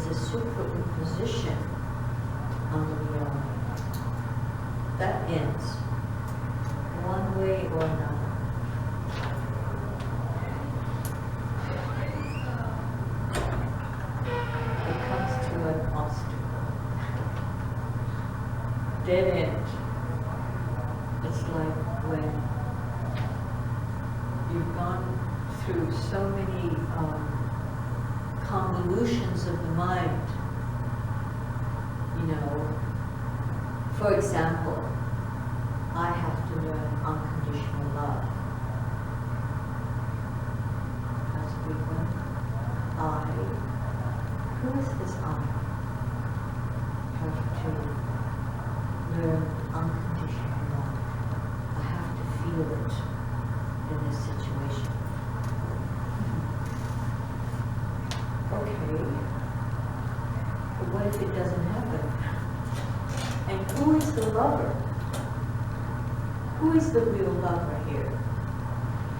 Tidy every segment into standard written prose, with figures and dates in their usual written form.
a superimposition on the reality. That ends one way or another. It comes to an obstacle. Dead end. It's like when you've gone through so many convolutions of the mind. You know, for example, I have to learn unconditional love. That's a big one. Who is this I? Have to learn unconditional love. I have to feel it in this situation. Okay, but what if it doesn't happen? And who is the lover? Who is the real lover here?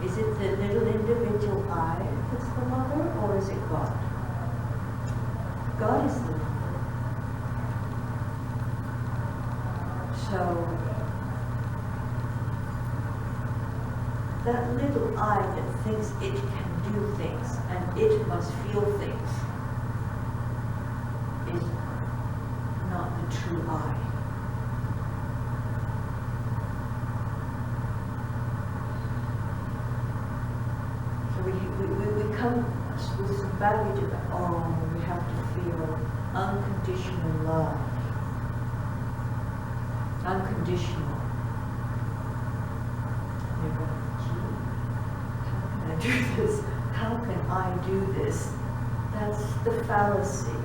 Is it the little individual I that's the lover, or is it God? God is the lover. So, that little I that thinks it can do things and it must feel things is not the true I. So we come with some baggage of, we have to feel unconditional love. Unconditional. You go, gee, how can I do this? How can I do this? That's the fallacy.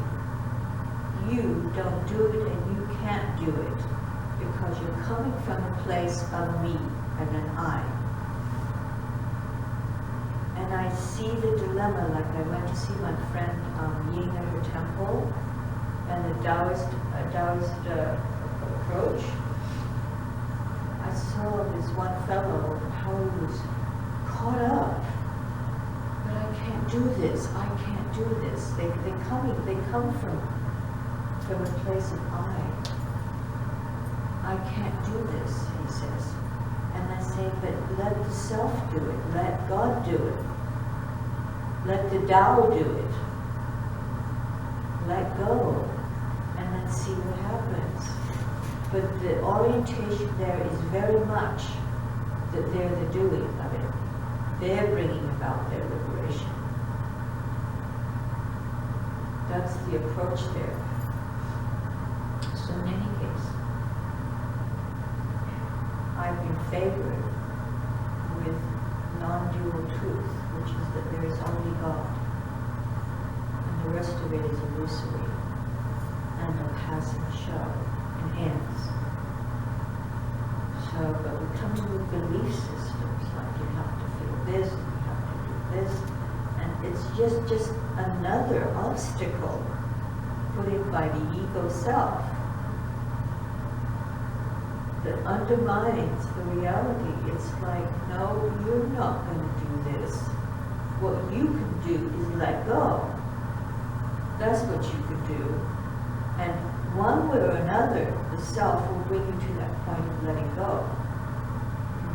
You don't do it and you can't do it because you're coming from a place of me and an I. And I see the dilemma, like I went to see my friend Gina at her temple and the Taoist approach. I saw this one fellow, how he was caught up. But I can't do this, I can't do this. They come from a place of I can't do this, he says. And I say, but let the self do it, let God do it. Let the Tao do it. Let go, and then see what happens. But the orientation there is very much that they're the doing of it. They're bringing about their liberation. That's the approach there. So in any case, I've been favored with non-dual truth, which is that there is only God. And the rest of it is illusory and a passing show and ends. So, but we come to belief systems, like you have to feel this, you have to do this, and it's just another obstacle put in by the ego self that undermines the reality. It's like, no, you're not going to do this. What you can do is let go. That's what you can do. And one way or another, the self will bring you to that point of letting go.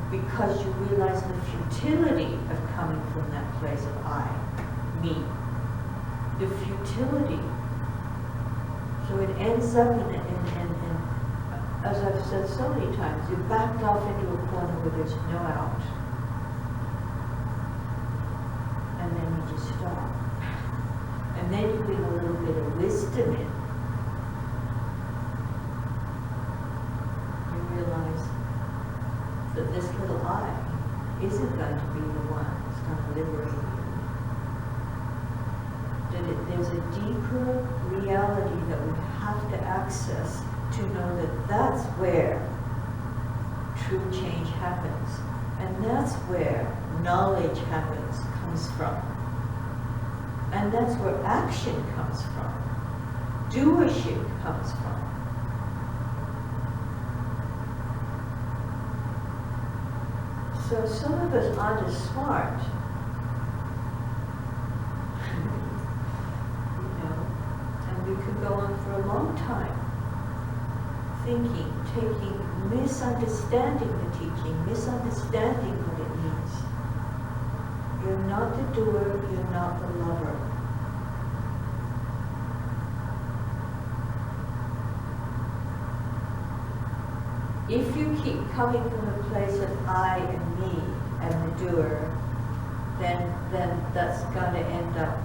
Because you realize the futility of coming from that place of I, me. The futility. So it ends up in as I've said so many times, you backed off into a corner where there's no out. And then you just stop. And then you bring a little bit of wisdom in. You realize that this little I isn't going to be the one that's going to liberate you. There's a deeper reality that we have to access to know that that's where true change happens. And that's where knowledge comes from. And that's where action comes from. Doership comes from. So some of us aren't as smart. And go on for a long time, thinking, misunderstanding the teaching, misunderstanding what it means. You're not the doer, you're not the lover. If you keep coming from a place of I and me and the doer, then that's going to end up,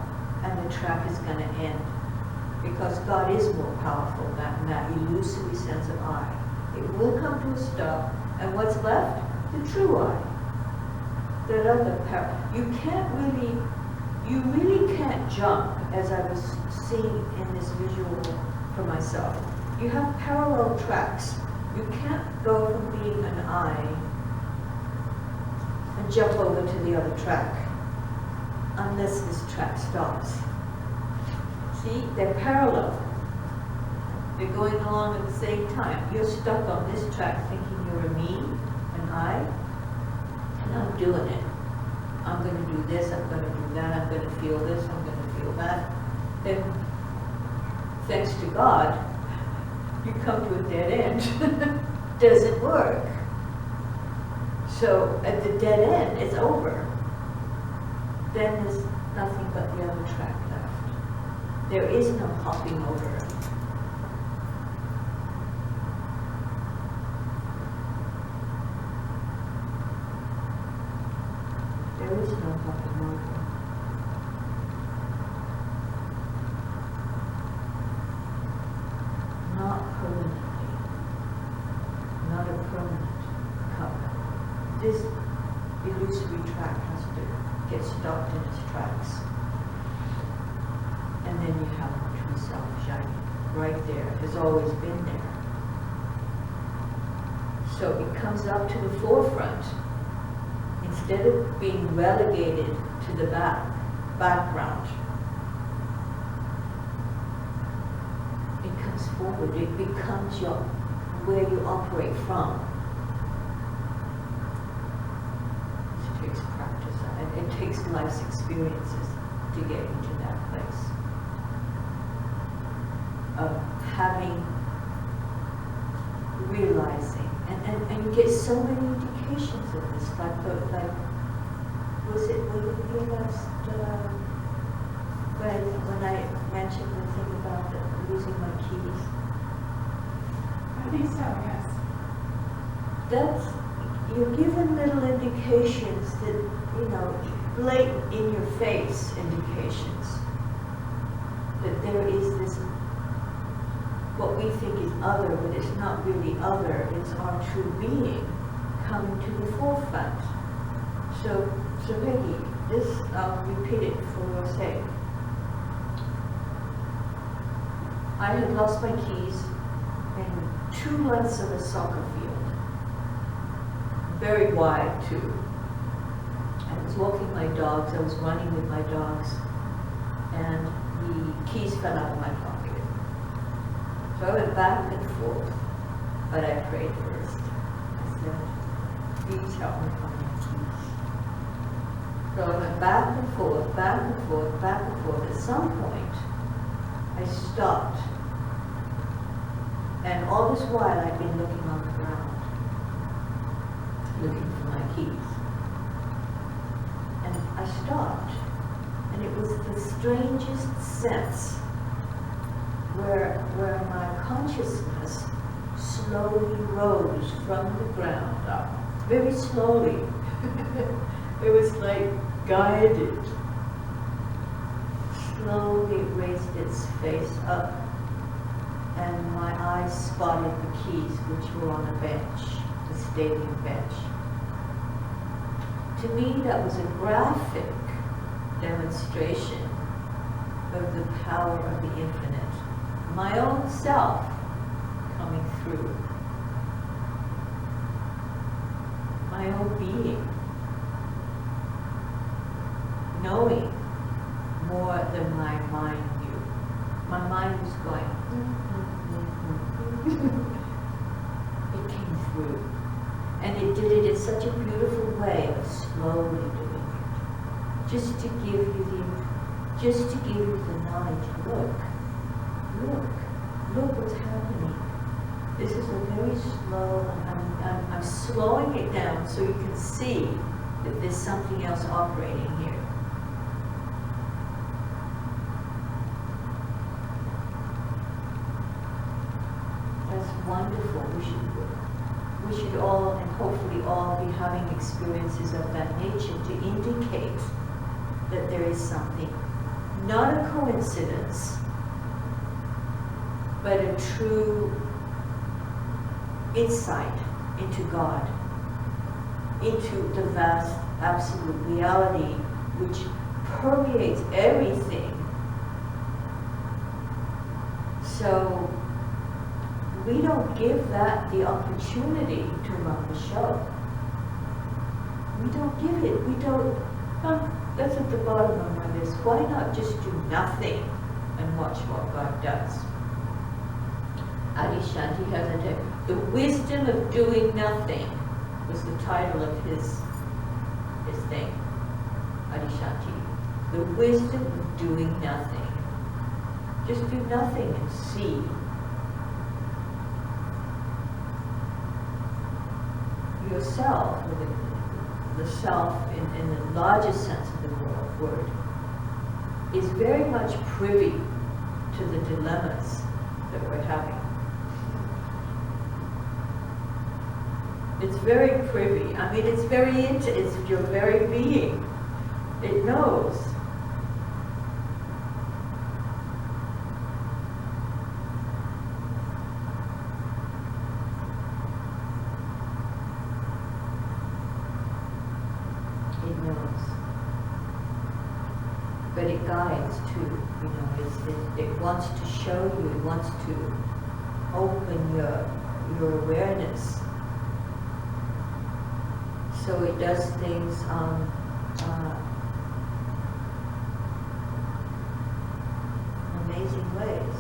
and the track is going to end. Because God is more powerful than that illusory sense of I. It will come to a stop, and what's left? The true I. That other power. You really can't jump, as I was seeing in this visual for myself. You have parallel tracks. You can't go from being an I and jump over to the other track unless this track stops. See, they're parallel. They're going along at the same time. You're stuck on this track thinking you're a me, an I, and I'm doing it. I'm going to do this, I'm going to do that, I'm going to feel this, I'm going to feel that. Then, thanks to God, you come to a dead end. Doesn't work. So at the dead end, it's over. Then there's nothing but the other track left. There is no hopping over. There is no hopping over. Not permanently. Not a permanent cover. This illusory track has to get stopped in its tracks. And then you have the true self shining right there. Has always been there. So it comes up to the forefront. Instead of being relegated to the background, it comes forward. It becomes where you operate from. It takes practice, and it takes life's experiences to get into that place of realizing, and you get so many indications of this, was it your last, when I mentioned the thing about losing my keys? I think so, yes. You're given little indications that, blatant in your face indications that there is this, what we think is other, but it's not really other, it's our true being coming to the forefront. So Peggy, this, I'll repeat it for your sake. I had lost my keys in 2 lengths of a soccer field, very wide too. I was walking my dogs, I was running with my dogs, and the keys fell out of my pocket. So I went back and forth, but I prayed first. I said, please help me find my keys. So I went back and forth, back and forth, back and forth. At some point, I stopped. And all this while, I'd been looking on the ground, looking for my keys. And I stopped. And it was the strangest sense where my consciousness slowly rose from the ground up, very slowly. It was like guided. Slowly it raised its face up, and my eyes spotted the keys which were on a bench, the stadium bench. To me, that was a graphic demonstration of the power of the infinite. My own self coming through. My own being. Knowing more than my mind knew. My mind was going, It came through. And it did it in such a beautiful way of slowly doing it. Just to give you the knowledge. look what's happening. This is a very slow, I'm slowing it down so you can see that there's something else operating here. That's wonderful. We should all, and hopefully all, be having experiences of that nature to indicate that there is something, not a coincidence, but a true insight into God, into the vast absolute reality which permeates everything. So we don't give that the opportunity to run the show. We don't give it. We don't. That's at the bottom of my list. Why not just do nothing and watch what God does? Adyashanti has a text. The wisdom of doing nothing was the title of his thing. Adyashanti. The wisdom of doing nothing. Just do nothing and see. Yourself, the self in the largest sense of the word, is very much privy to the dilemmas that we're having. It's very privy. I mean, it's very it's your very being. It knows. It knows. But it guides too, you know, it wants to show you, it wants to open your awareness. So it does things amazing ways.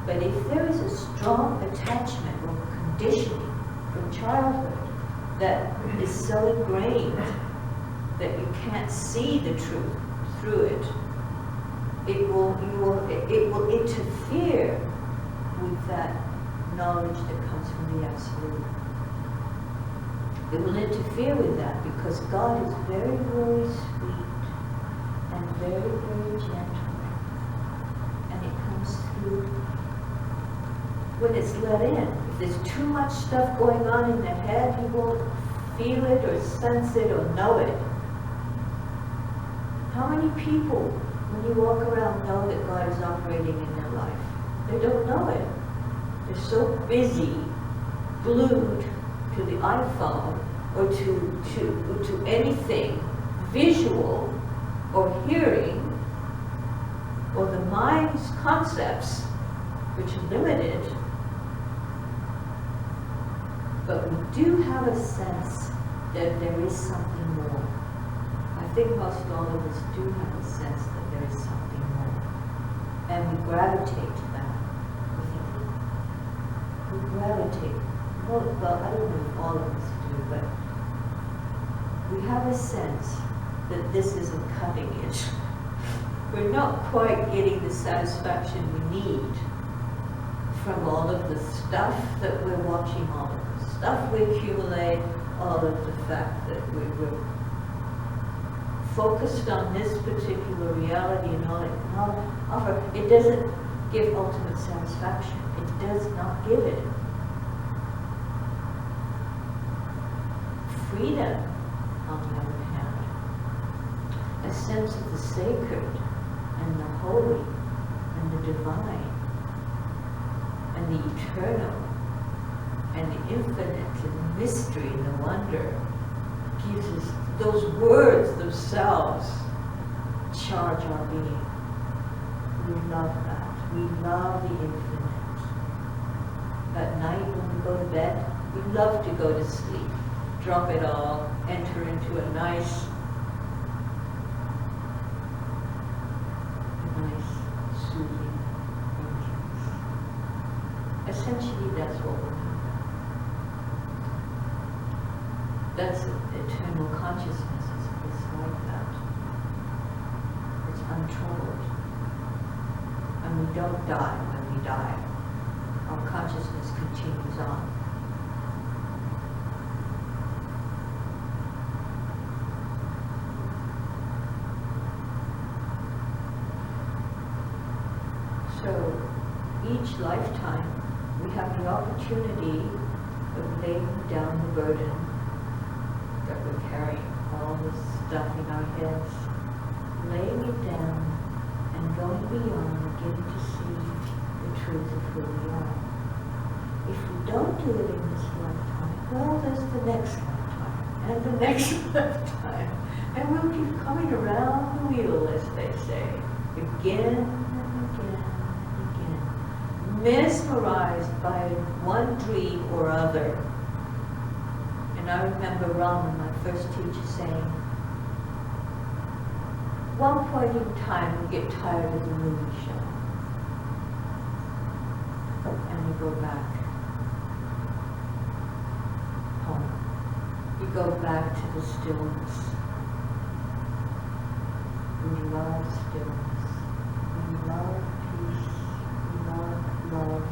But if there is a strong attachment or conditioning from childhood that is so ingrained that you can't see the truth through it, it will interfere with that knowledge that comes from the Absolute. It will interfere with that because God is very, very sweet and very, very gentle. And it comes through when it's let in. If there's too much stuff going on in the head, you won't feel it or sense it or know it. How many people, when you walk around, know that God is operating in their life? They don't know it. They're so busy, glued to the iPhone or to anything visual or hearing, or the mind's concepts, which are limited. But we do have a sense that there is something more. I think most all of us do have a sense that there is something more. And we gravitate to that. We gravitate. Well, I don't know if all of us do, but we have a sense that this isn't cutting it. We're not quite getting the satisfaction we need from all of the stuff that we're watching, all of the stuff we accumulate, all of the fact that we're focused on this particular reality and all it can offer. It doesn't give ultimate satisfaction. It does not give it. Freedom, on the other hand, a sense of the sacred and the holy and the divine and the eternal and the infinite and the mystery and the wonder gives us, those words themselves charge our being. We love that. We love the infinite. At night when we go to bed, we love to go to sleep. Drop it all, enter into a nice soothing entrance. Essentially, that's what we're doing. That's eternal consciousness. It's like that. It's untroubled. and we don't die when we die. Our consciousness continues on. So each lifetime we have the opportunity of laying down the burden that we're carrying, all this stuff in our heads, laying it down and going beyond and getting to see the truth of who we are. If we don't do it in this lifetime, well, there's the next lifetime and the next lifetime, and we'll keep coming around the wheel, as they say, again and again and again, mesmerized by one dream or other. And I remember Rama, my first teacher, saying, one point in time we get tired of the movie show and we go back home. We go back to the stillness. We love stillness. We love peace. We love love.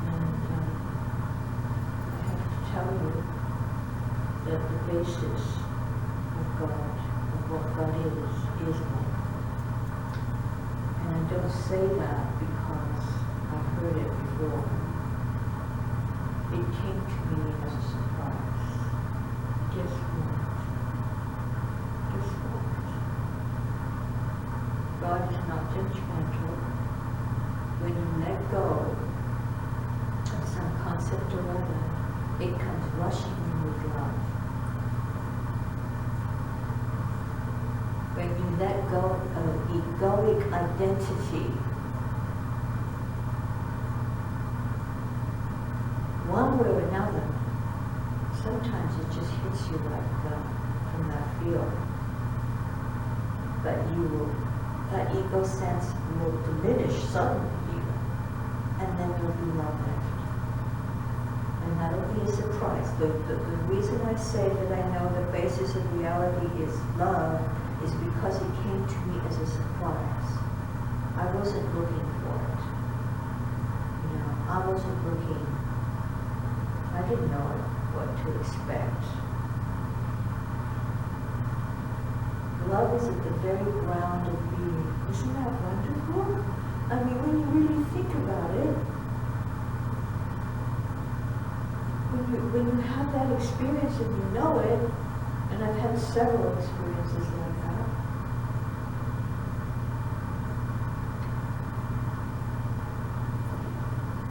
And I have to tell you that the basis of God, what God is love. And I don't say that because I've heard it before. It came to me as a surprise. Guess what? Guess what? God is not judgmental. When you let go of some concept or other, it comes rushing in with love. When you let go of egoic identity, one way or another, sometimes it just hits you like from that field. But that ego sense will diminish suddenly, and then there'll be love left. And that'll be a surprise. The reason I say that I know the basis of reality is love is because it came to me as a surprise. I wasn't looking for it. I wasn't looking. I didn't know what to expect. Love is at the very ground of being. Isn't that wonderful? I mean, when you really think about it, when you have that experience and you know it, and I've had several experiences like that,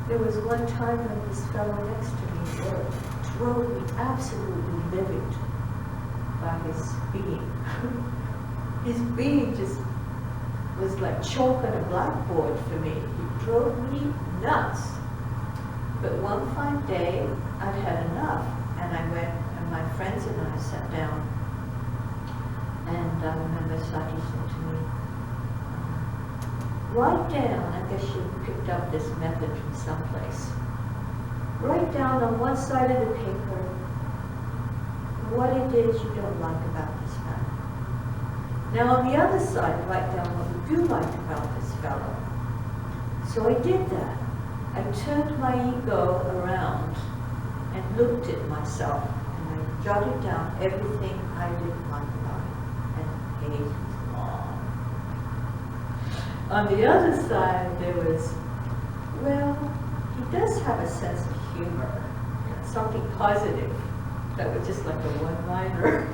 there was one time when this fellow next to me drove me absolutely livid by his being. His being just was like chalk on a blackboard for me. He drove me nuts. But one fine day, I'd had enough, and I went, and my friends and I sat down, and I remember Sati said to me, write down, I guess she picked up this method from someplace, write down on one side of the paper what it is you don't like about this fellow. Now on the other side, write down what you do like about this fellow. So I did that. I turned my ego around and looked at myself, and I jotted down everything I didn't like about it, and hated it all. On the other side, there was, well, he does have a sense of humor, something positive that was just like a one-liner.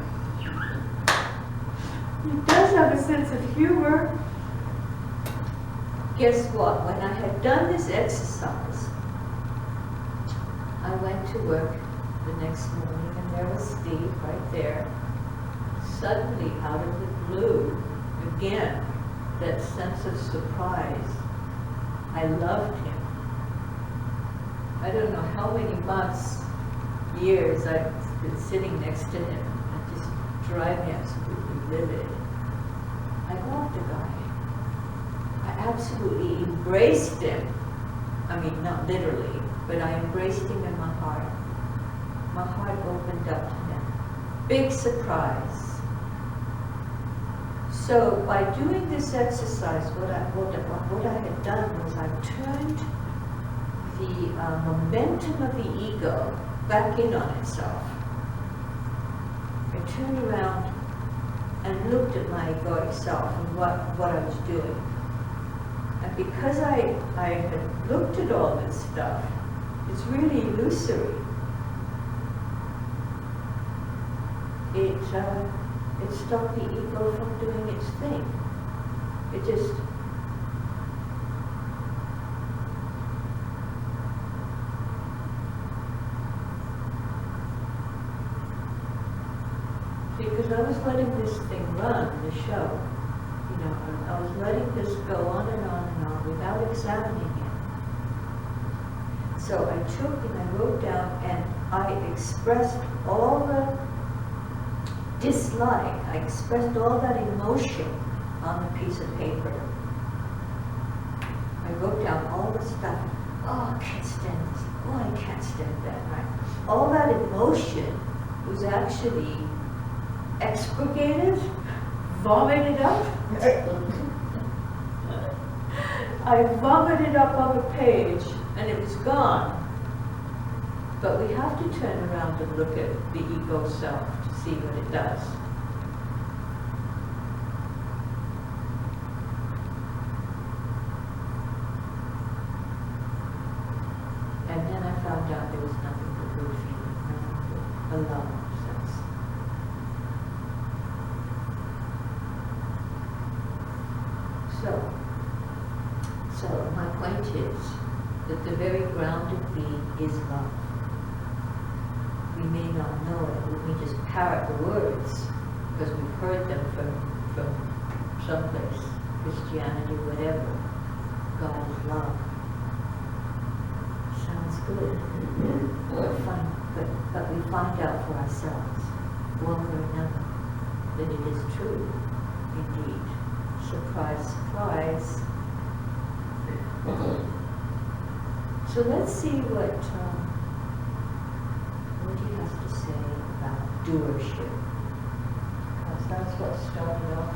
He does have a sense of humor. Guess what? When I had done this exercise, I went to work the next morning, and there was Steve right there. Suddenly, out of the blue, again, that sense of surprise. I loved him. I don't know how many months, years I've been sitting next to him and just drive me absolutely livid. I loved the guy. I absolutely embraced him. I mean, not literally, but I embraced him in my heart. My heart opened up to him. Big surprise. So by doing this exercise, what I had done was I turned the momentum of the ego back in on itself. I turned around and looked at my egoic self and what I was doing. And because I had looked at all this stuff, it's really illusory. It stopped the ego from doing its thing. It just, because I was letting this thing run, the show, you know, I was letting this go on and on and on without examining it. So I took and I wrote down and I expressed all the dislike, I expressed all that emotion on the piece of paper. I wrote down all the stuff. Oh, I can't stand this. Oh, I can't stand that. Right? All that emotion was actually expurgated, vomited up. I vomited up on the page and it was gone. But we have to turn around and look at the ego self to see what it does. And then I found out there was nothing but good feeling, nothing but a love sense. So my point is that the very ground of being is love. We may not know it, we just parrot the words because we've heard them from someplace, Christianity, whatever. God is love. Sounds good. But we find out for ourselves, one way or another, that it is true, indeed. Surprise, surprise. So let's see what he has to say about doership. Because that's what started off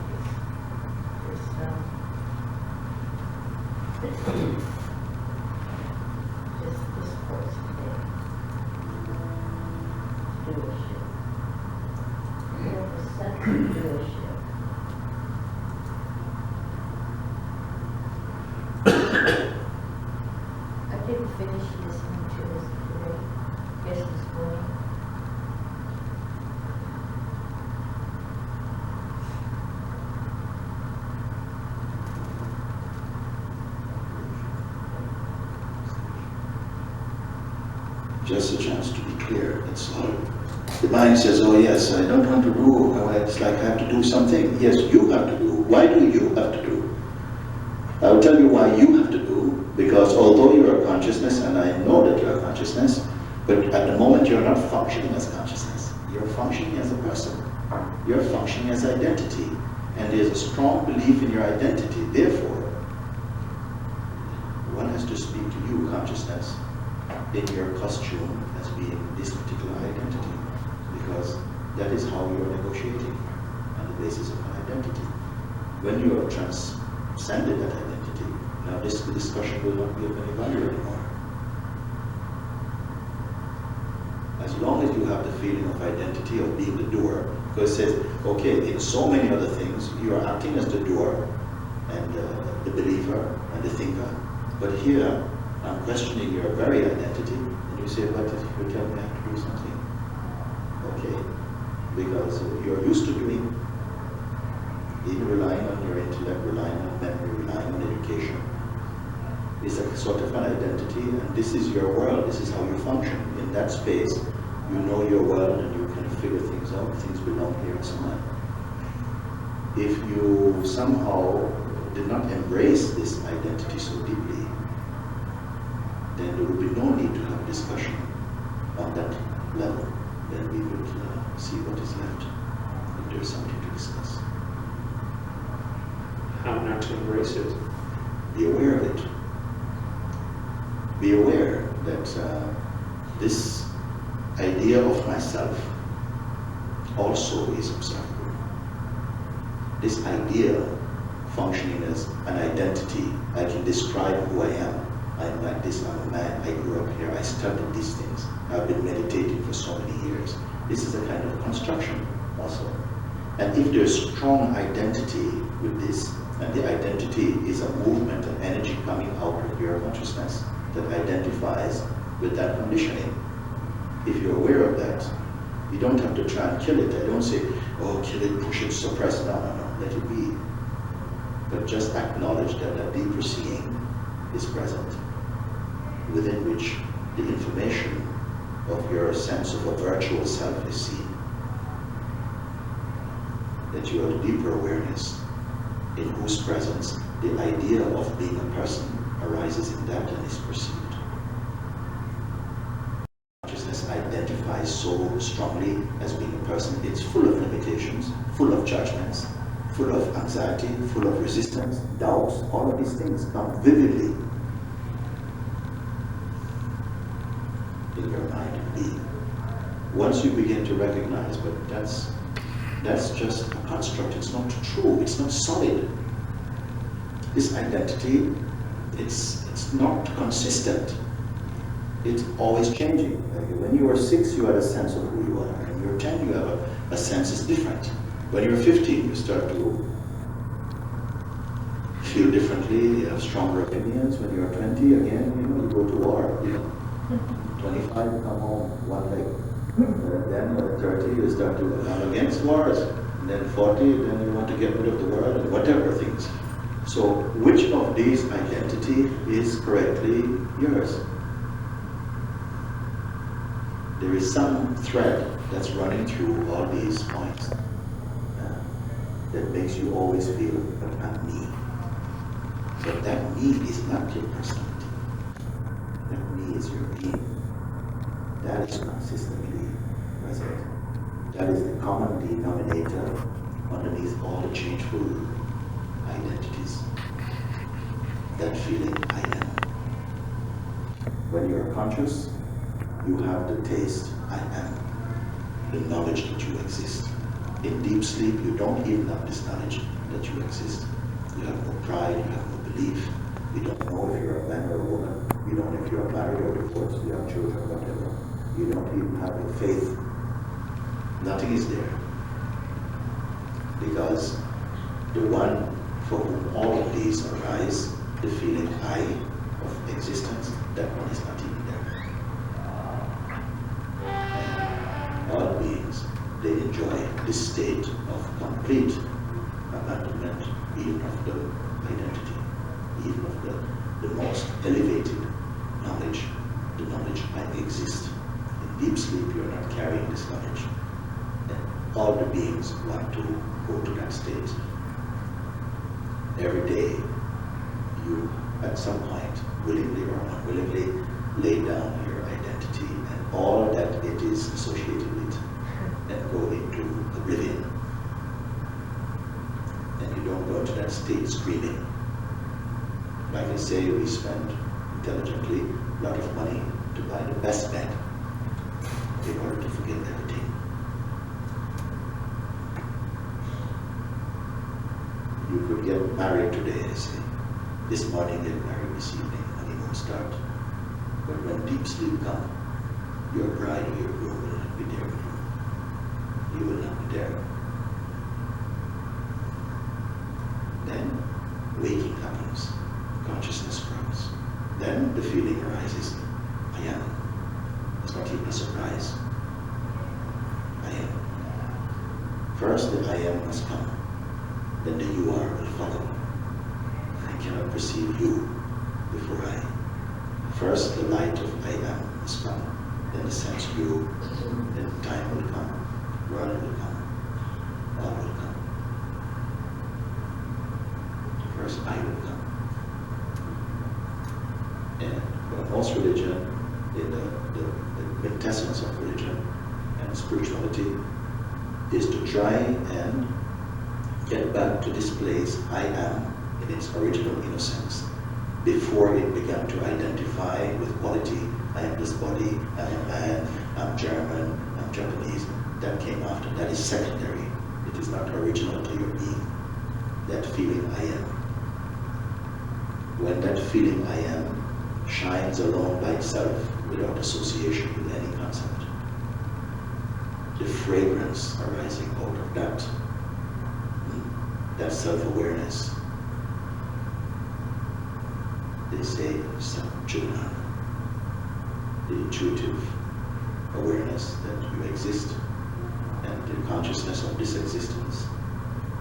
this course today. Doership. The sense of doership. I didn't finish listening to this today. Yes, this morning. Just a chance to be clear, that's all. The mind says, oh yes, I don't want to do, it's like I have to do something. Yes, you have to do. Why do you have to do? I will tell you why you have to do, because although you are consciousness, and I know that you are consciousness, but at the moment you're not functioning as consciousness. You're functioning as a person. You're functioning as identity. And there's a strong belief in your identity. Therefore, one has to speak to you, consciousness, in your costume as being this particular identity, because that is how you are negotiating on the basis of an identity. When you have transcended that identity, now this discussion will not be of any value anymore. As long as you have the feeling of identity of being the doer, because it says, okay, in so many other things, you are acting as the doer and the believer and the thinker, but here, I'm questioning your very identity, and you say, but you tell me I have to do something. Okay, because you're used to doing, even relying on your intellect, relying on memory, relying on education. It's a sort of an identity, and this is your world, this is how you function. In that space, you know your world, and you can figure things out, things belong here and so on. If you somehow did not embrace this identity so deeply, then there would be no need to have discussion on that level. Then we would see what is left, if there's something to discuss. How not to embrace it? Be aware of it. Be aware that this idea of myself also is observable. this idea functioning as an identity. I can describe who I am. I'm like this, I'm a man, I grew up here, I studied these things. I've been meditating for so many years. This is a kind of construction also. And if there's strong identity with this, and the identity is a movement and energy coming out of your consciousness that identifies with that conditioning. If you're aware of that, you don't have to try and kill it. I don't say, oh, kill it, push it, suppress it. No, no, no, let it be. But just acknowledge that a deeper seeing is present, within which the information of your sense of a virtual self is seen. That you have a deeper awareness in whose presence the idea of being a person arises in that and is perceived. Consciousness identifies so strongly as being a person. It's full of limitations, full of judgments, full of anxiety, full of resistance, doubts. All of these things come vividly in your mind and being. Once you begin to recognize, but that's just a construct, it's not true, it's not solid. This identity, it's not consistent. It's always changing. When you were 6, you had a sense of who you are. When you're 10, you have a sense is different. When you're 15, you start to feel differently, you have stronger opinions. When you're 20, again, you go to war, 25, you come home one leg. Then at 30, you start to come against wars. And then 40, then you want to get rid of the world and whatever things. So which of these identity is correctly yours? There is some thread that's running through all these points that makes you always feel, but I'm me. But that me is not your personality. That me is your being. That is consistently present. That is the common denominator underneath all the changeful identities. That feeling, I am. When you're conscious, you have the taste, I am. The knowledge that you exist. In deep sleep, you don't even have this knowledge that you exist. You have no pride, you have no belief. You don't know if you're a man or a woman. You don't know if you're married or divorced, you have children, whatever. You don't even have a faith. Nothing is there. Because the one for whom all of these arise, the feeling I of existence, that one is not even there. And all beings, they enjoy this state of complete abandonment, even of the identity, even of the most elevated knowledge, the knowledge I exist. In deep sleep, you're not carrying this knowledge. And all the beings want to go to that state. Every day, you, at some point, willingly or unwillingly, lay down your identity and all that it is associated with and go into oblivion. And you don't go into that state screaming. Like I say, we spend intelligently a lot of money to buy the best bed in order to forget everything. You could get married today, I say. This morning get married, this evening, honeymoon start. But when deep sleep comes, your bride or your groom will not be there with you. You will not be there. Then waking happens, consciousness grows. Then the feeling arises, I am. It's not even a surprise. I am. First the I am must come. Then the you are will follow. I cannot perceive you before I. First the light of I am must come. Then the sense you, then time will come, world will come, all will come. First I will come. And for most religion, in the quintessence of religion and spirituality is to try and get back to this place I am in its original innocence, before it began to identify with quality. I am this body, I'm a man, I'm German, I'm Japanese. That came after. That is secondary. It is not original to your being. that feeling I am. When that feeling I am shines alone by itself without association with any concept, the fragrance arising out of that self-awareness, they say Satsang, the intuitive awareness that you exist, and the consciousness of this existence,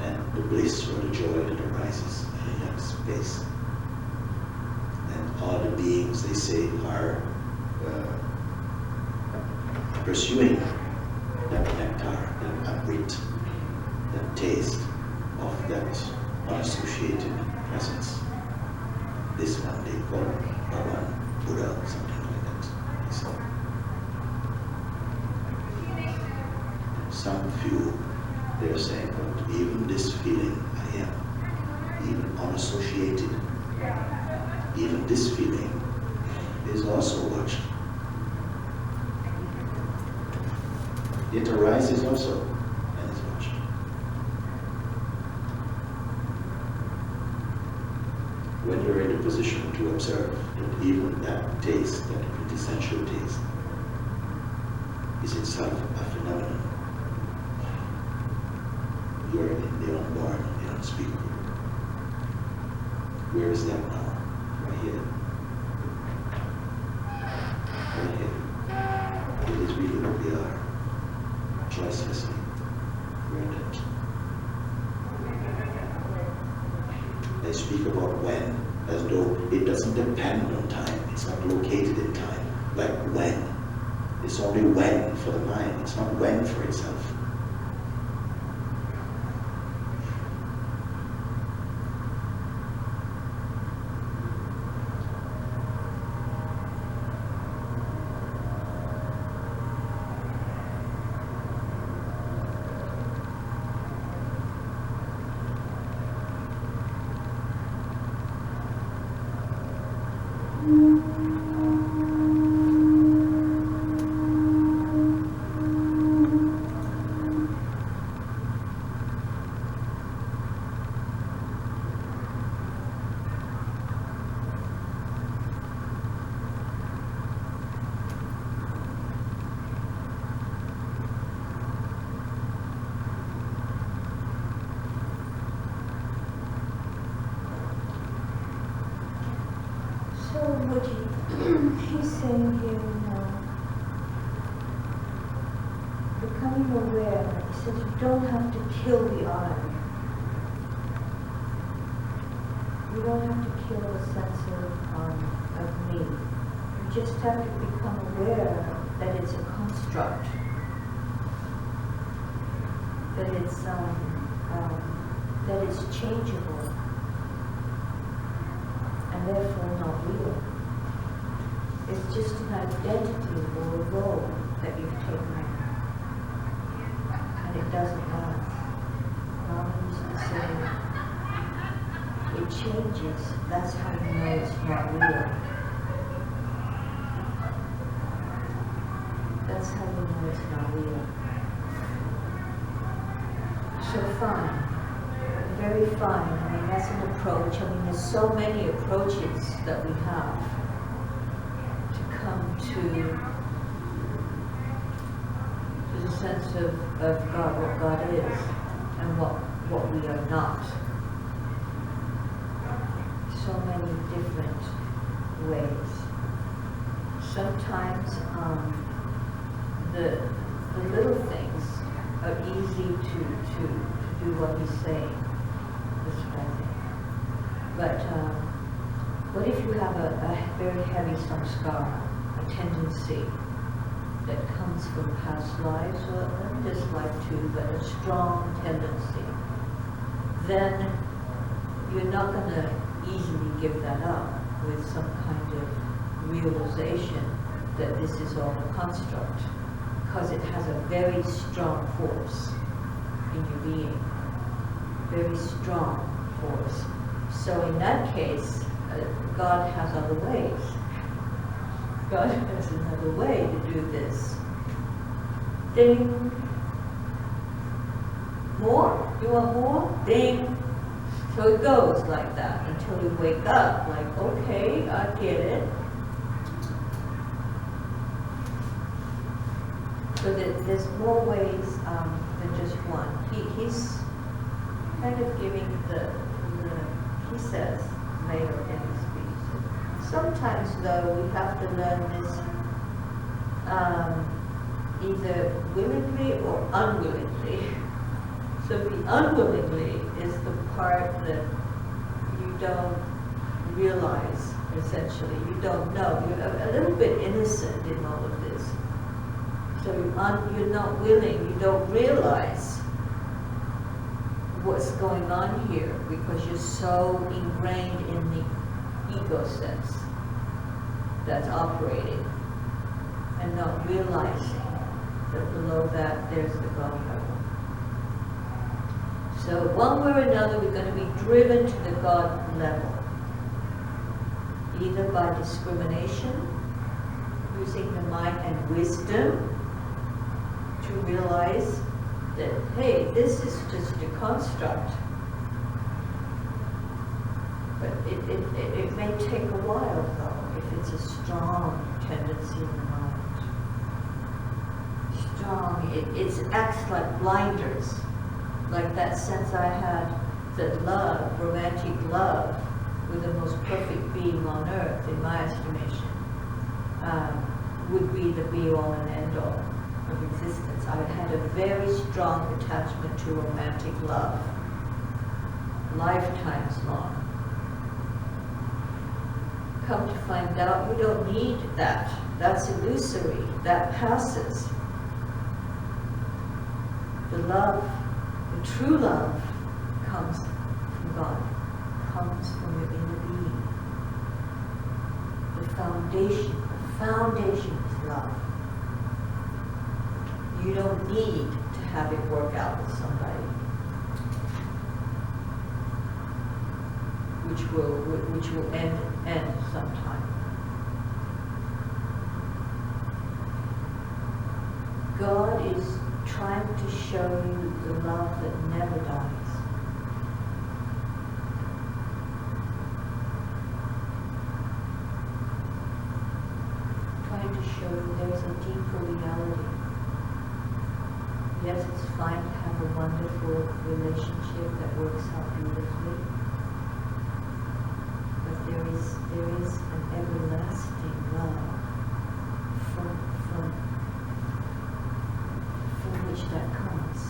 and the bliss or the joy that arises in that space. And all the beings, they say, are pursuing that nectar, that amrit, that taste of that unassociated presence. This one they call Bhagavan, Buddha, something like that. Some few, they're saying, but even this feeling I am, even unassociated, even this feeling is also watched. It arises also and is watched. When you're in a position to observe that even that taste, that quintessential taste, is itself a phenomenon, you're in the unborn, the unspeakable. Where is that now? Right here. Right here. It is really what we are. Choicelessly. We're that. They speak about when, as though it doesn't depend on time. It's not located in time. Like when. It's only when for the mind. It's not when for itself. He's saying here, becoming aware, he says you don't have to kill the I. You don't have to kill the sense of me. You just have to become aware that it's a construct. That it's changeable. And therefore not real. It's just an identity or a role that you've taken on. And it doesn't last. Rama used to say, it changes. That's how you know it's not real. That's how you know it's not real. So fine. Very fine. I mean, that's an approach. I mean, there's so many approaches that we have to come to the sense of God, what God is, and what we are not. So many different ways. Sometimes the little things are easy to do what he's saying. But what if you have a very heavy samskara, a tendency that comes from past lives, or not this life too, but a strong tendency? Then you're not going to easily give that up with some kind of realization that this is all a construct, because it has a very strong force in your being. Very strong force. So in that case, God has other ways. God has another way to do this. Ding. More? You want more? Ding. So it goes like that until you wake up, like, okay, I get it. So there's more ways than just one. He's kind of giving he says later in the speech. Sometimes though, we have to learn this either willingly or unwillingly. So the unwillingly is the part that you don't realize, essentially. You don't know. You're a little bit innocent in all of this. So you're not willing, you don't realize what's going on here because you're so ingrained in the ego sense that's operating and not realizing that below that there's the God level. So one way or another, we're going to be driven to the God level, either by discrimination, using the mind and wisdom to realize that, hey, this is just a construct. But it may take a while, though, if it's a strong tendency in the mind. Strong, it acts like blinders. Like that sense I had that love, romantic love, with the most perfect being on earth, in my estimation, would be the be-all and end-all of existence. I had a very strong attachment to romantic love, lifetimes long. Come to find out, you don't need that. That's illusory. That passes. The love, the true love, comes from God, comes from your inner being. The foundation is love. You don't need to have it work out with somebody, which will end sometime. God is trying to show you the love that never dies. Trying to show you there's a deeper reality. Yes, it's fine to have a wonderful relationship that works out beautifully, but there is an everlasting love from which that comes.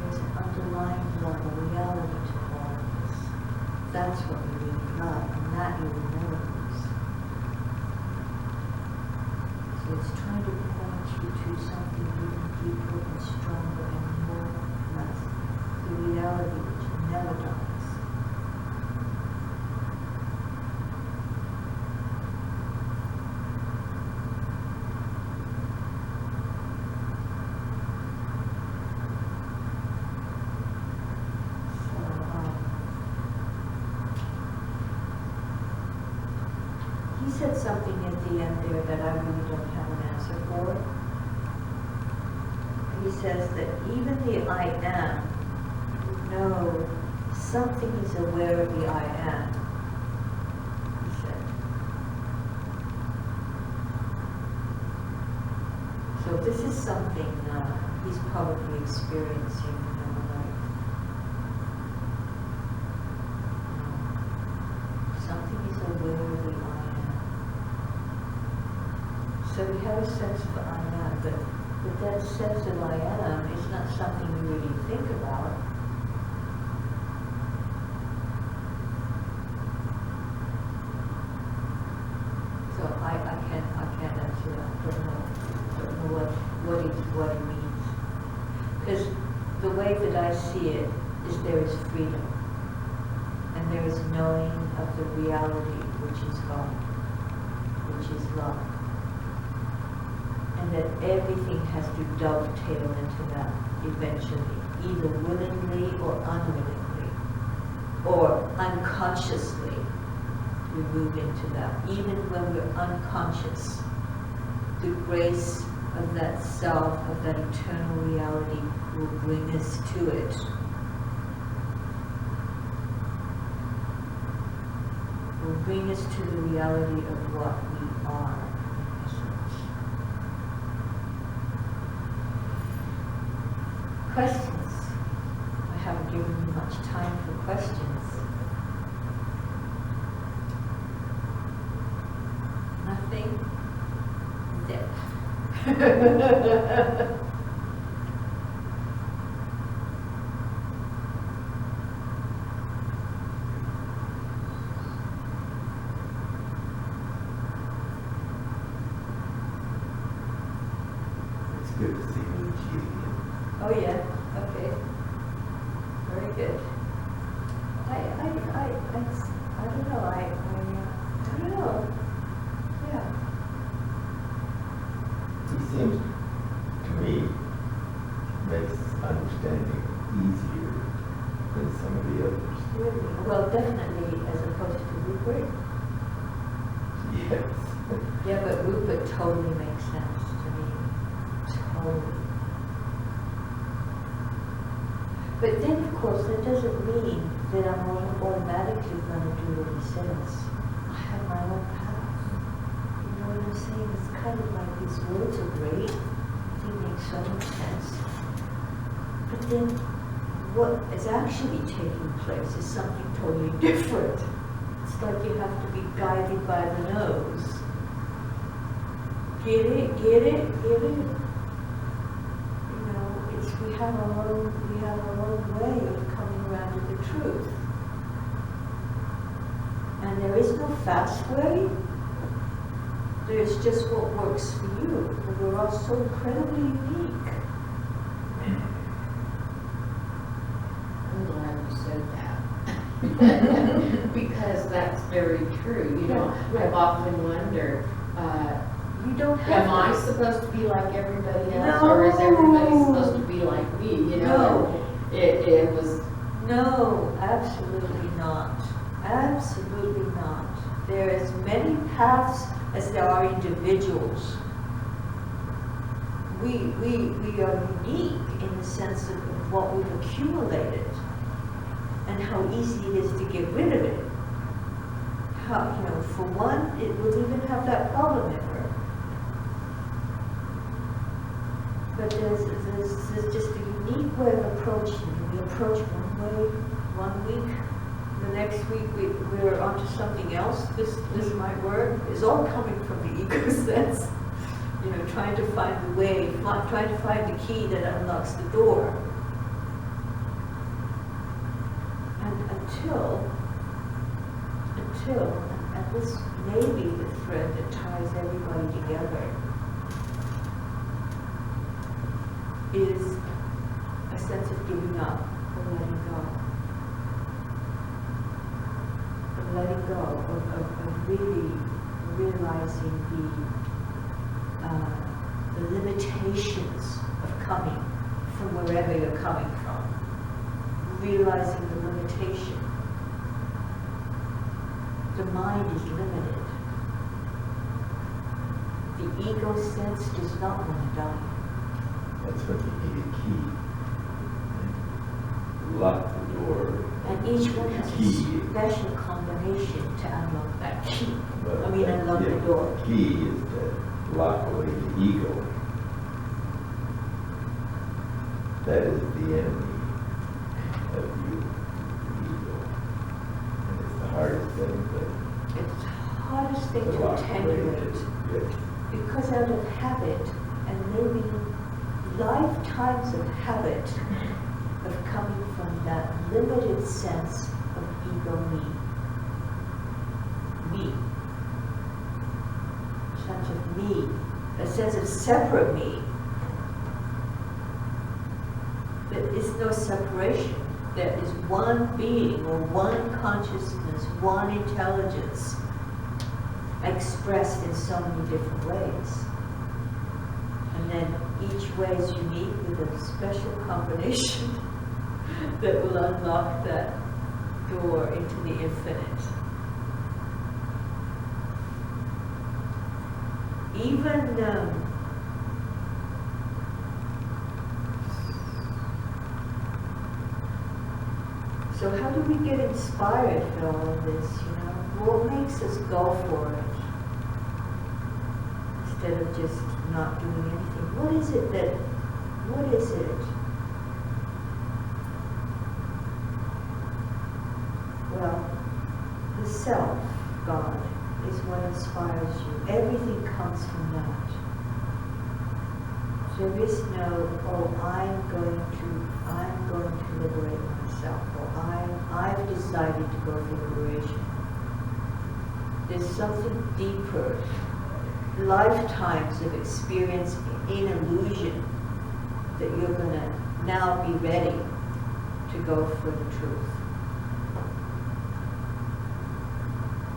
There's an underlying love, a reality to all of this. That's what we need, love, and that you will never lose. So it's trying to point you to something even deeper and stronger and more lasting. The reality which never dies. He said something at the end there that I really don't have an answer for. He says that even the I am, no, something is aware of the I am, he said. So this is something he's probably experiencing in our life. Something is aware of the I am. So we have a sense of I am, but that sense of I am is not something you really think about. So I can't answer that. Don't know what it means. Because the way that I see it is there is freedom, and there is knowing of the reality which is God, which is love. And that everything has to dovetail into that eventually, either willingly or unwillingly, or unconsciously we move into that. Even when we're unconscious, the grace of that self, of that eternal reality will bring us to it. will bring us to the reality of what we are in essence. Questions? I haven't given you much time for questions. Nothing? Zip. It's good to see Luigi again. Oh yeah, okay. Very good. I don't know, I don't know. Yeah. He seems, to me, makes understanding easier than some of the others. Really? Well, definitely as opposed to Rupert. Yes. Yeah, but Rupert totally makes sense to me. Totally. But then, of course, that doesn't mean that I'm automatically going to do what he says. I have my own path. You know what I'm saying? It's kind of like these words are great. They make so much sense. But then what is actually taking place is something totally different. It's like you have to be guided by the nose. Get it? Get it? Get it? You know, we have our own way of coming around to the truth. And there is no fast way. There's just what works for you. And we're all so incredibly unique. I'm glad you said that. Because that's very true. You know, Yeah. I've often wondered, You don't have am I to. supposed to be like everybody else? No. Or is everybody supposed to be like me? You know, No. it was, No, absolutely not. Absolutely not. There are as many paths as there are individuals. We are unique in the sense of what we've accumulated and how easy it is to get rid of it. How, you know, for one, it will even have that problem in her. But there's just a unique way of approaching it. We approach one way, 1 week, the next week we're onto something else. This might work. It's all coming from the ego sense. You know, trying to find the way, trying to find the key that unlocks the door. And until, and this may be the thread that ties everybody together, is a sense of giving up or letting go. Of letting go, of really realizing the limitations of coming from wherever you're coming from. Realizing the limitation. The mind is limited. The ego sense does not want to die. That's what you need a key. Lock the door. And each one has Key. a special combination to unlock that key. But Unlock the door. Key is to lock away the ego. That is the enemy of you, the ego. And it's the hardest thing It's the hardest thing to to lock away. attenuate. Yes. Because out of habit, and maybe lifetimes of habit, of coming from that limited sense of ego me. Me. Sense of me. A sense of separate me. There is no separation. There is one being or one consciousness, one intelligence expressed in so many different ways. And then each way is unique with a special combination that will unlock that door into the infinite. Even so how do we get inspired for all of this, you know? what makes us go for it? Instead of just not doing anything. What is it? Well, the self, God, is what inspires you. Everything comes from that. There is no, oh, I'm going to liberate myself, or I've decided to go for liberation. There's something deeper, lifetimes of experience in illusion, that you're going to now be ready to go for the truth.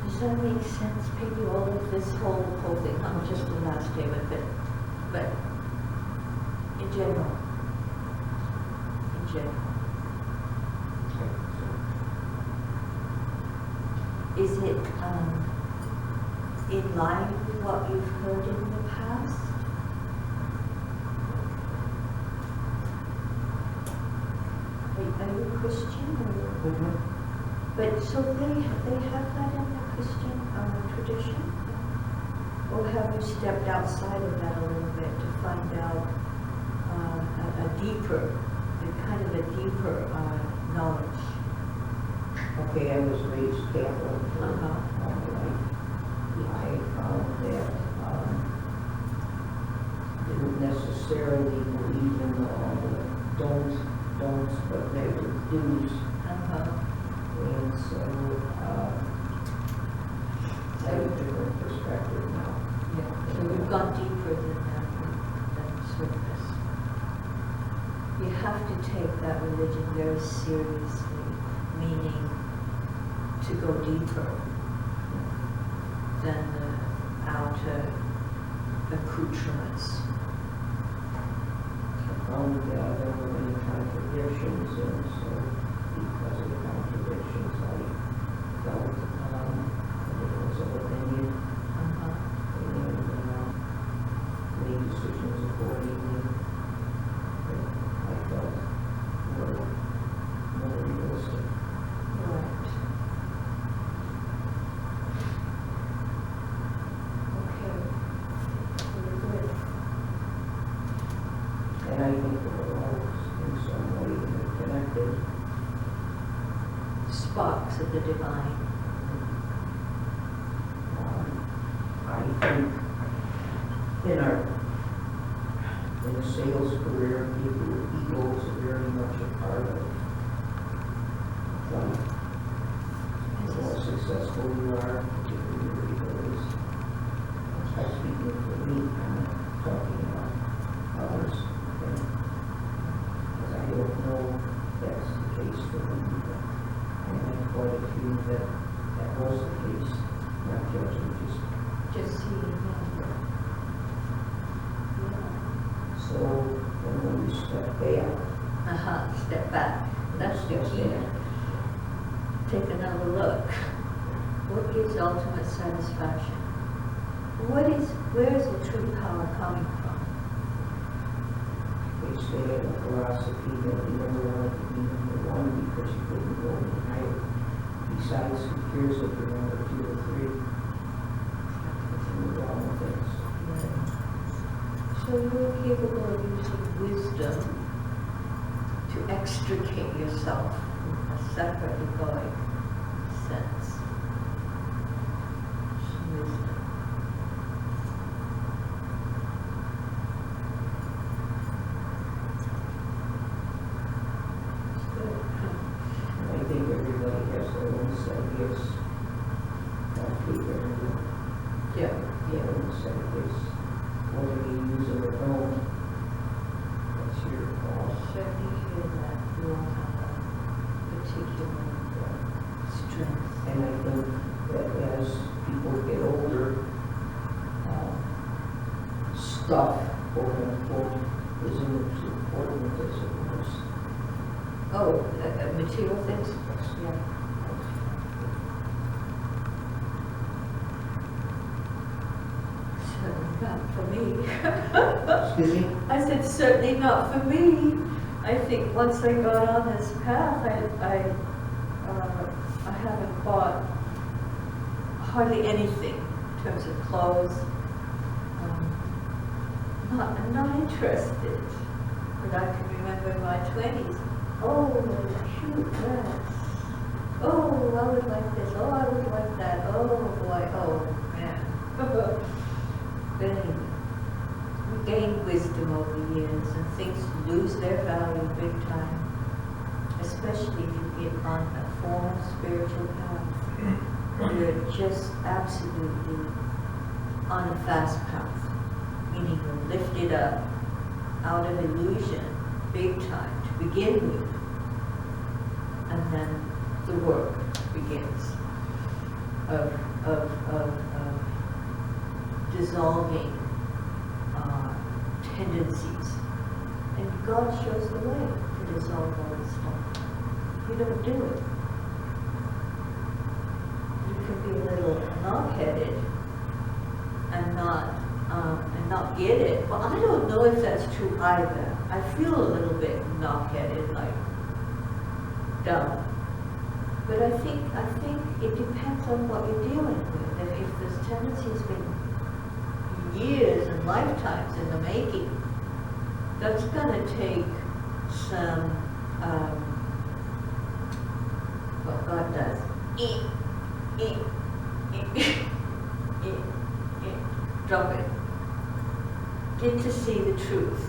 Does that make sense, Peggy? All of this whole thing, not just the last statement, but in general. Is it in line with what you've heard in the past? Are you a Christian? Or? But so they have that in the Christian tradition? Or have you stepped outside of that a little bit to find out a deeper knowledge? Okay, I was raised Catholic for Uh-huh. all my life. I found that didn't necessarily believe in all the don'ts, but they were do's. Uh-huh. And so I have a different perspective now. Yeah. So we've gone deeper than that, than surface. You have to take that religion very seriously, meaning to go deeper than the outer accoutrements. I found that there were many contradictions, and so because of the contradictions, I felt a difference of opinion Uh-huh. and made decisions accordingly that I felt were more realistic. Right. Okay. Very good. And I think we're all in some way connected. Sparks of the divine. I think in a sales career, ego is very much a part of life. The more successful you are, particularly your ego is. I'm speaking for me, I'm not talking about others. Okay? Because I don't know that's the case for me, but I had quite a few that was the case, not judging, Just seeing him. so when we step back, Uh-huh, step back. That's the key. Take another look. What gives ultimate satisfaction? Where is the true power coming from? they say in a philosophy that you never wanted to be number one because you couldn't go any higher. Besides, who cares if you're number 2 or 3? It's in the wrong things. So you're capable of using wisdom to extricate yourself from a separate egoic sense. Wisdom. It's good. And I think everybody has their own set of gifts. Not people, Yeah. their own set of gifts. Whether you use it or don't, that's your call. Certainly hear that you all have a particular strength. And I think that as people get older, stuff, quote unquote, isn't as important as it was. Oh, material things? Yeah. Certainly not for me. Excuse me? I said, certainly not for me. I think once I got on this path, I haven't bought hardly anything in terms of clothes. I'm not interested. But I can remember in my 20s, oh, what a cute dress. Oh, I would like this. Oh, I would like that. Oh, boy. Oh, man. But anyway, we gain wisdom over the years and things lose their value big time. Especially if you get on a formal spiritual path. You're just absolutely on a fast path. Meaning you're lifted up out of illusion big time to begin with. And then the work begins of dissolving tendencies. And God shows the way to dissolve all this stuff. You don't do it. You can be a little knock-headed and not get it. Well, I don't know if that's true either. I feel a little bit knock-headed, like dumb. But I think it depends on what you're dealing with. And if this tendency has been years and lifetimes in the making, that's going to take some, what God does. Drop it. Get to see the truth.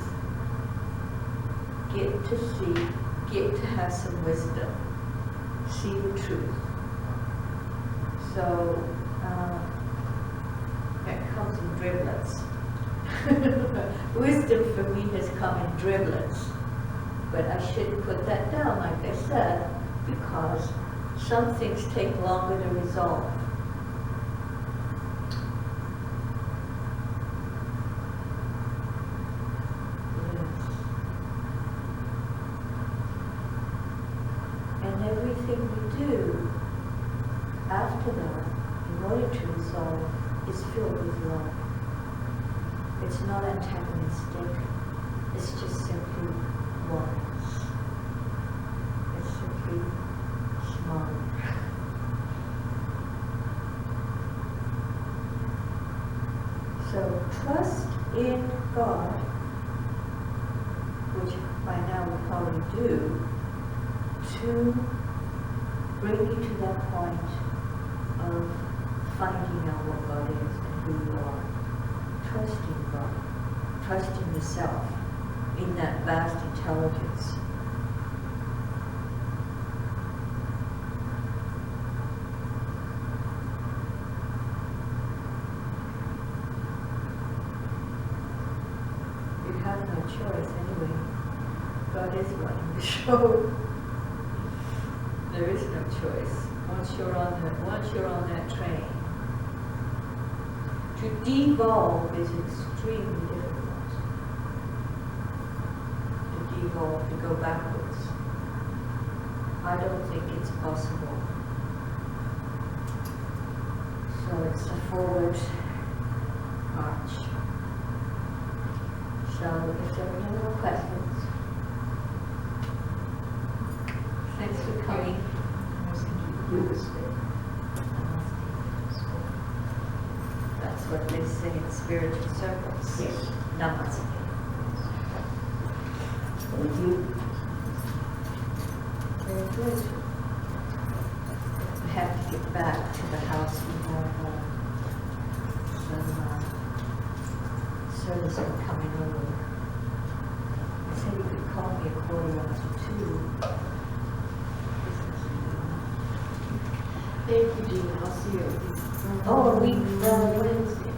Get to have some wisdom. See the truth. So, that comes in driblets. Wisdom for me has come in driblets. But I shouldn't put that down, like I said, because some things take longer to resolve. Everything we do after that, in order to resolve, is filled with love. It's not antagonistic. It's just simply wise. It's simply smart. So trust in God, which by now we probably do, to bring you to that point of finding out what God is and who you are. Trusting God. Trusting yourself in that vast intelligence. You have no choice anyway. God is running the show. There is no choice. Once you're on that train, to devolve is extremely difficult. To devolve, to go backwards. I don't think it's possible. So it's a forward march. So if there are no more questions, thanks for coming. That's what they say in spiritual circles. Yes. Namaste. Thank you. Very good. We have to get back to the house. We have some service coming over. I said you could call me 2:15. Thank you, Gina. I'll see you. Oh, a week from Wednesday.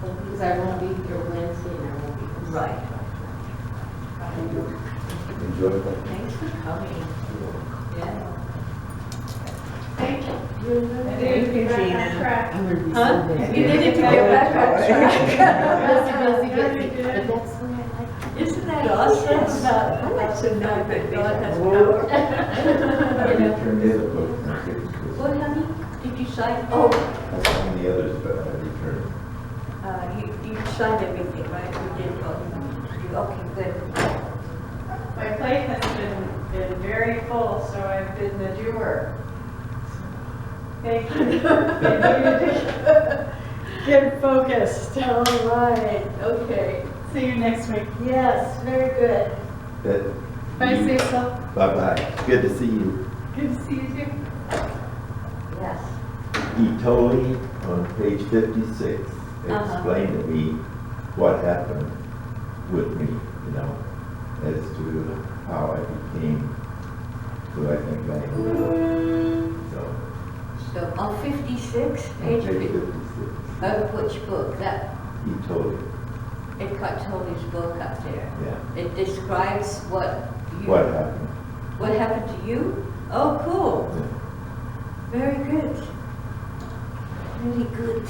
Because I won't be here Wednesday and I won't be here. Right. Enjoy that. Thanks for coming. Yeah. Thank you. Thank Thank you, you, Gina. Gina. I'm going to be Huh? so busy. You needed to get back on track. Busy, but that's why I like it. Isn't that awesome? I like to know that God has power. I returned the other book. What, honey? Did you sign? Oh, I signed the others, but I returned. you signed everything, right? You did, okay, good. My plate has been very full, so I've been the doer. Thank you. Get focused. All right, okay. See you next week. Yes, very good. Bye, Cecil. Bye-bye. Good to see you. Good to see you too. Yes. He told me on page 56, explained to me what happened with me, you know, as to how I became who I think I am. So, So on 56, on page page 56, of which book? That, he told me, it got Tony's book up there. yeah, It describes what you. what happened. What happened to you? Oh, cool. Yeah. Very good. Really good.